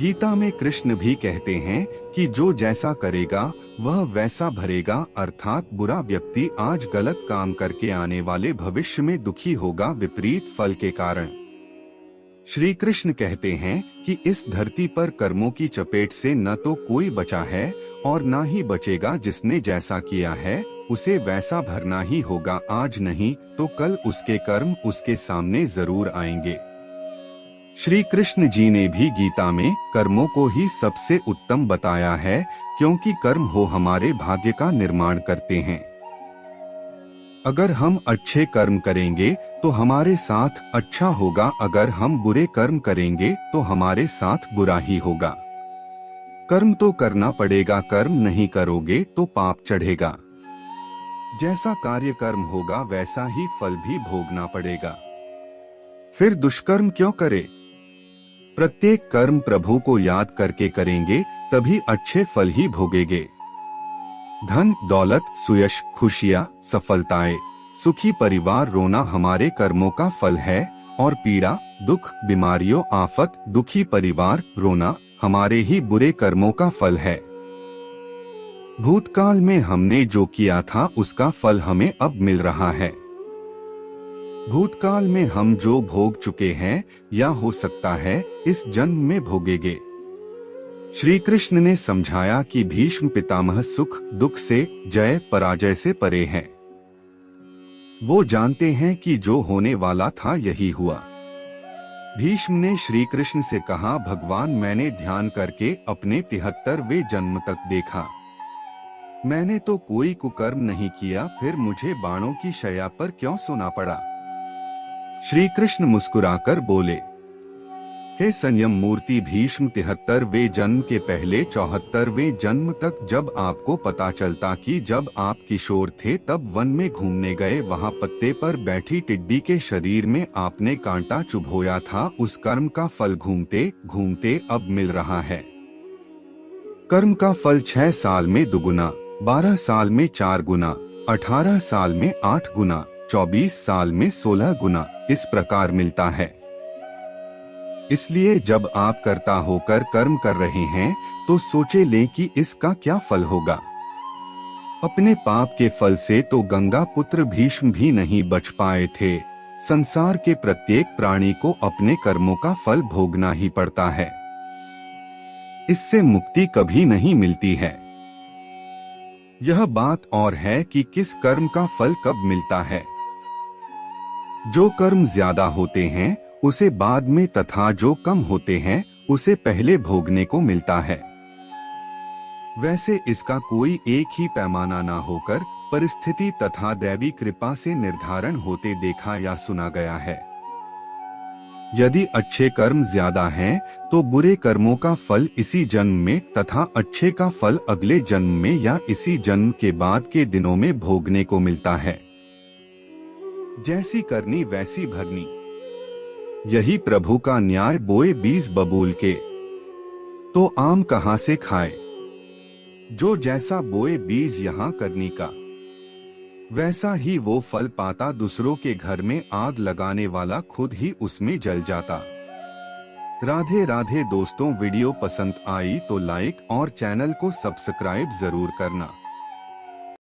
गीता में कृष्ण भी कहते हैं कि जो जैसा करेगा वह वैसा भरेगा, अर्थात बुरा व्यक्ति आज गलत काम करके आने वाले भविष्य में दुखी होगा विपरीत फल के कारण। श्री कृष्ण कहते हैं कि इस धरती पर कर्मों की चपेट से न तो कोई बचा है और न ही बचेगा। जिसने जैसा किया है उसे वैसा भरना ही होगा। आज नहीं तो कल उसके कर्म उसके सामने जरूर आएंगे। श्री कृष्ण जी ने भी गीता में कर्मों को ही सबसे उत्तम बताया है, क्योंकि कर्म हो हमारे भाग्य का निर्माण करते हैं। अगर हम अच्छे कर्म करेंगे तो हमारे साथ अच्छा होगा, अगर हम बुरे कर्म करेंगे तो हमारे साथ बुरा ही होगा। कर्म तो करना पड़ेगा, कर्म नहीं करोगे तो पाप चढ़ेगा। जैसा कार्य कर्म होगा वैसा ही फल भी भोगना पड़ेगा। फिर दुष्कर्म क्यों करें? प्रत्येक कर्म प्रभु को याद करके करेंगे तभी अच्छे फल ही भोगेंगे। धन दौलत सुयश खुशियाँ सफलताएं सुखी परिवार रोना हमारे कर्मों का फल है, और पीड़ा दुख बीमारियों आफत दुखी परिवार रोना हमारे ही बुरे कर्मों का फल है। भूतकाल में हमने जो किया था उसका फल हमें अब मिल रहा है। भूतकाल में हम जो भोग चुके हैं या हो सकता है इस जन्म में भोगेंगे। श्री कृष्ण ने समझाया कि भीष्म पितामह सुख दुख से जय पराजय से परे हैं। वो जानते हैं कि जो होने वाला था यही हुआ। भीष्म ने श्री कृष्ण से कहा, भगवान मैंने ध्यान करके अपने 73वें जन्म तक देखा। मैंने तो कोई कुकर्म नहीं किया, फिर मुझे बाणों की शैया पर क्यों सोना पड़ा? श्री कृष्ण मुस्कुराकर बोले, हे संयम मूर्ति भीष्म 73वें जन्म के पहले 74वें जन्म तक जब आपको पता चलता कि जब आप किशोर थे तब वन में घूमने गए, वहां पत्ते पर बैठी टिड्डी के शरीर में आपने कांटा चुभोया था, उस कर्म का फल घूमते घूमते अब मिल रहा है। कर्म का फल 6 साल में दुगुना, 12 साल में 4 गुना, 18 साल में 8 गुना, 24 साल में 16 गुना इस प्रकार मिलता है। इसलिए जब आप कर्ता होकर कर्म कर रहे हैं तो सोचे लें कि इसका क्या फल होगा। अपने पाप के फल से तो गंगा पुत्र भीष्म भी नहीं बच पाए थे। संसार के प्रत्येक प्राणी को अपने कर्मों का फल भोगना ही पड़ता है, इससे मुक्ति कभी नहीं मिलती है। यह बात और है कि किस कर्म का फल कब मिलता है। जो कर्म ज्यादा होते हैं उसे बाद में तथा जो कम होते हैं उसे पहले भोगने को मिलता है। वैसे इसका कोई एक ही पैमाना ना होकर परिस्थिति तथा दैवी कृपा से निर्धारण होते देखा या सुना गया है। यदि अच्छे कर्म ज्यादा हैं तो बुरे कर्मों का फल इसी जन्म में तथा अच्छे का फल अगले जन्म में या इसी जन्म के बाद के दिनों में भोगने को मिलता है। जैसी करनी वैसी भरनी, यही प्रभु का न्याय। बोए बीज बबूल के तो आम कहां से खाए, जो जैसा बोए बीज यहाँ करनी का वैसा ही वो फल पाता। दूसरों के घर में आग लगाने वाला खुद ही उसमें जल जाता। राधे राधे दोस्तों, वीडियो पसंद आई तो लाइक और चैनल को सब्सक्राइब जरूर करना।